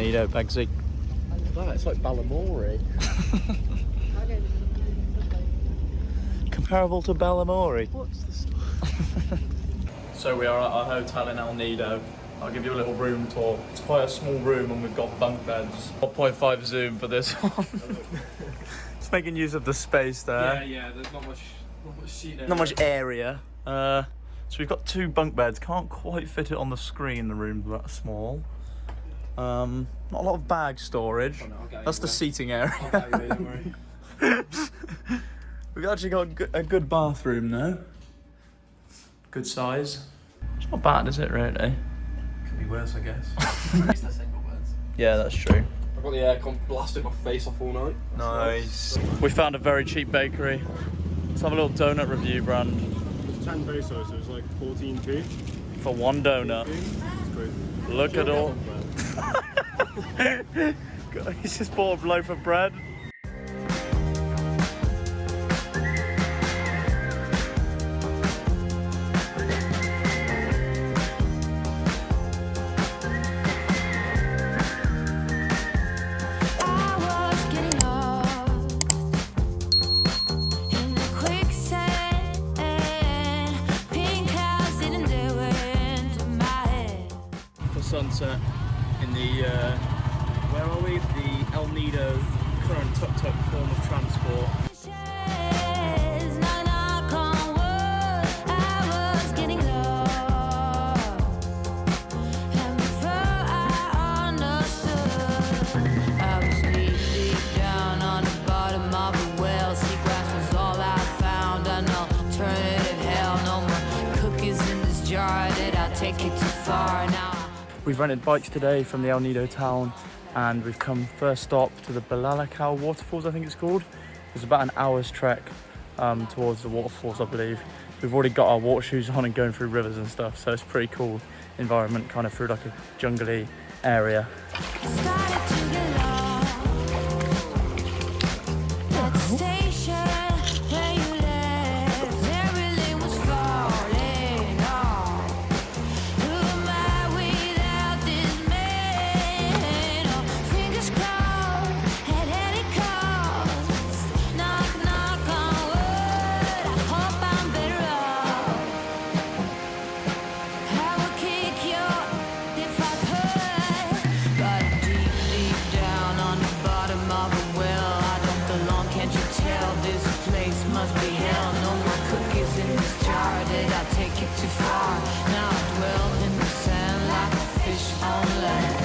Nido, Begsy. Oh, it's like Balamori. Comparable to Balamori. What's the story? So we are at our hotel in El Nido. I'll give you a little room tour. It's quite a small room and we've got bunk beds. 1.5 zoom for this one. It's making use of the space there. Yeah, there's not much seat area. Not much area. So we've got 2 bunk beds. Can't quite fit it on the screen, the room's that small. Not a lot of bag storage. Oh, no, That's the seating area. I'll get you, don't worry. We've actually got a good bathroom now. Good size. It's not bad, is it, really? Could be worse, I guess. At least they're single beds. Yeah, that's true. I've got the aircon blasted my face off all night. Nice. We found a very cheap bakery. Let's have a little donut review, Brand. It's 10 pesos, so it was like 14p. For one donut. It's great. Look at all. He's just bought a loaf of bread. Sunset in the where are we? The El Nido current tuk-tuk form of transport. Take it too far now. We've rented bikes today from the El Nido town and we've come first stop to the Palawan Waterfalls, I think it's called. It's about an hour's trek towards the waterfalls, I believe. We've already got our water shoes on and going through rivers and stuff, so it's a pretty cool environment, kind of through like a jungly area. Too far now, I dwell in the sand like a fish on land.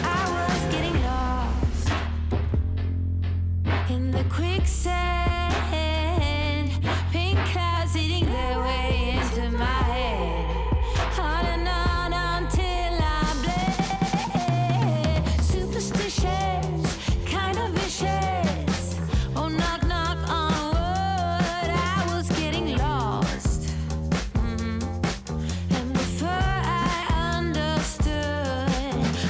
I was getting lost in the quicksand, pink clouds eating their way into my head. On and on until I bled. Superstitious, kind of vicious. Oh, knock, knock on wood. I was getting lost. And before I understood,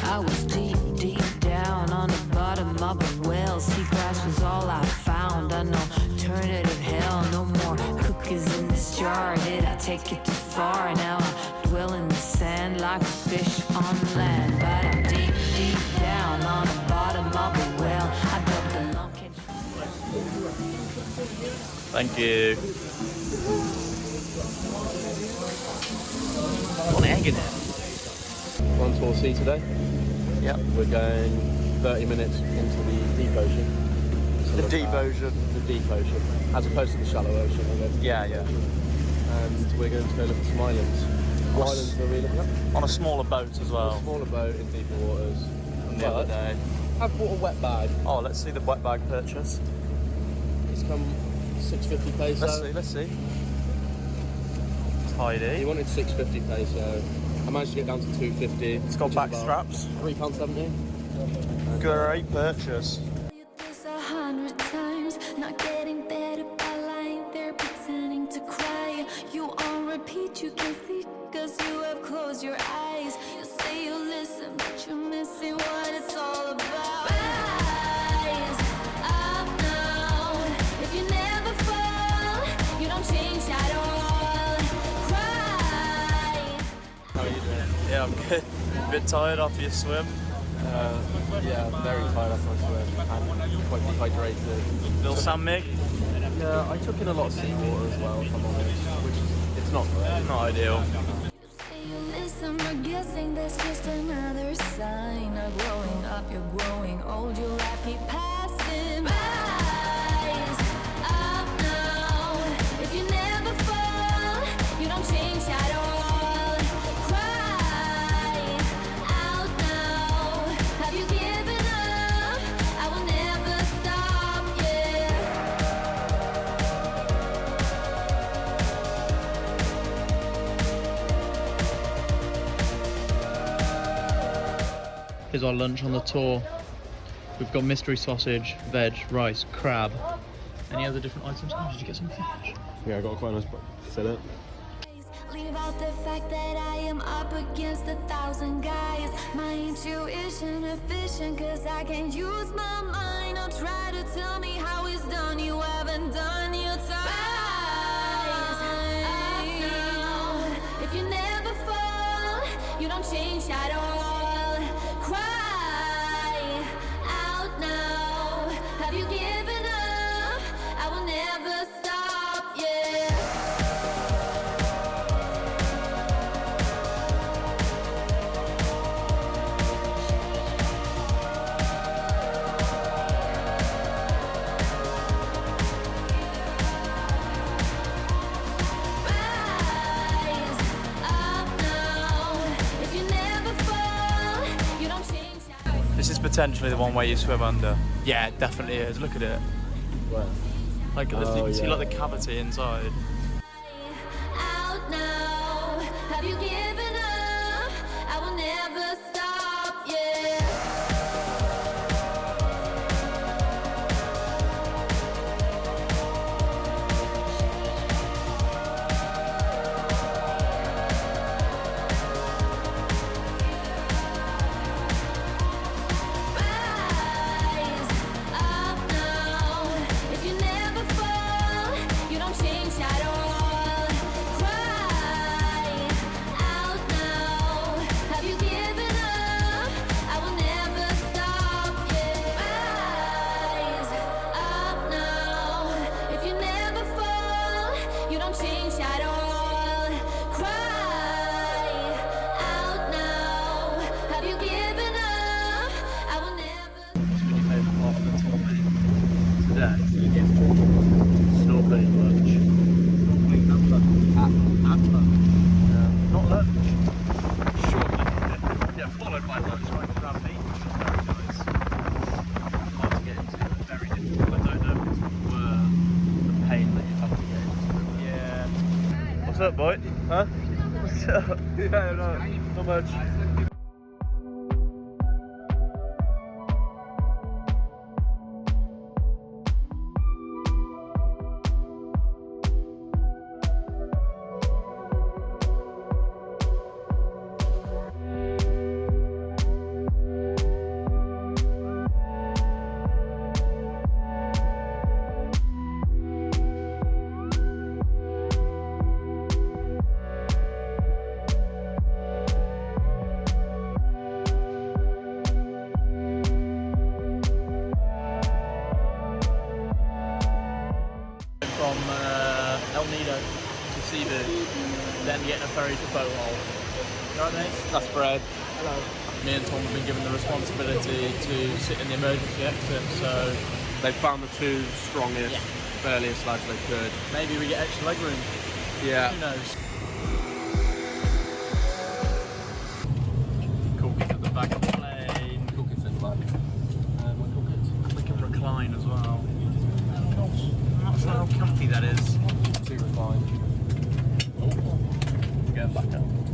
I was deep, deep down on the bottom of a well. Seagrass was all I found. I know alternative hell. No more cookies in this jar. Did I take it too far? Now I dwell in the sand like a fish on land. But I'm deep, deep down on the bottom of a well. I don't belong. Thank you. Got an egg in it. One tour sea today. Yep. We're going 30 minutes into the deep ocean. The deep ocean. The deep ocean, as opposed to the shallow ocean. Yeah. And we're going to go look at some islands. What islands are we looking at? On a smaller boat as well. A smaller boat in deeper waters. From the other day. I've bought a wet bag. Oh, let's see the wet bag purchase. It's come 650 peso. Let's see. Tidy. He wanted 650 peso. I managed to get down to 250. It's got back straps. £3.70. Great purchase. This 100 times, not getting better by lying there pretending to cry. You on repeat, you can see, cause you have closed your eyes. You say you listen, but you're missing what it's all about. A bit tired after your swim? Yeah, very tired after my swim and quite dehydrated. Little sandmig? Yeah, I took in a lot of seawater as well, if I'm honest, which is, it's not great. Not ideal. You listen, we're guessing that's just another sign of growing up. You're growing old, your life keep passing by. Rise up now. If you never fall, you don't change at all. Cry out now. Have you given up? I will never stop, yeah. Here's our lunch on the tour. We've got mystery sausage, veg, rice, crab. Any other different items? Oh, did you get some fish? Yeah, I got quite a nice fillet. Leave out the fact that I am up against 1,000 guys. My intuition efficient, cause I can't use my mind. Don't try to tell me how it's done, you haven't done your time. Rise up now. If you never fall, you don't change at all. Cry out now. Have you given up? I will never stop, yeah. Rise up now. If you never fall, you don't change. This is potentially the one where you swim under. Yeah, it definitely is. Look at it. Where? Like, you Oh, can see yeah. like the cavity inside. Out now. Have you given up? I will never stop, yeah. Rise up now. If you never fall, you don't change at all. Cry out now. Have you given up? I will never stop, yeah. Rise up now. If you never fall, you don't change at all. Cry out now. Have you given up? I will never. What's been your favourite part of the tour, mate? Today? Snorkeling lunch. Snorkeling at lunch. Not lunch. Shortly. Yeah, followed by lunch right at Crab Beach. Very nice. Hard to get into, but very difficult. I don't know if it's worth the pain that you have to get into. Yeah. What's up, boy? Huh? What's up? Yeah, no, not much. From El Nido to Cebu, then getting a ferry to Bohol. You alright, mate? That's Fred. Hello. Me and Tom have been given the responsibility to sit in the emergency exit, so They found the two strongest, burliest lads they could. maybe we get extra leg room. Yeah. Who knows? Cookie's at the back of the plane. Cookies in the back. We can recline as well. I'm not sure how comfy that is. Too refined. Going back up.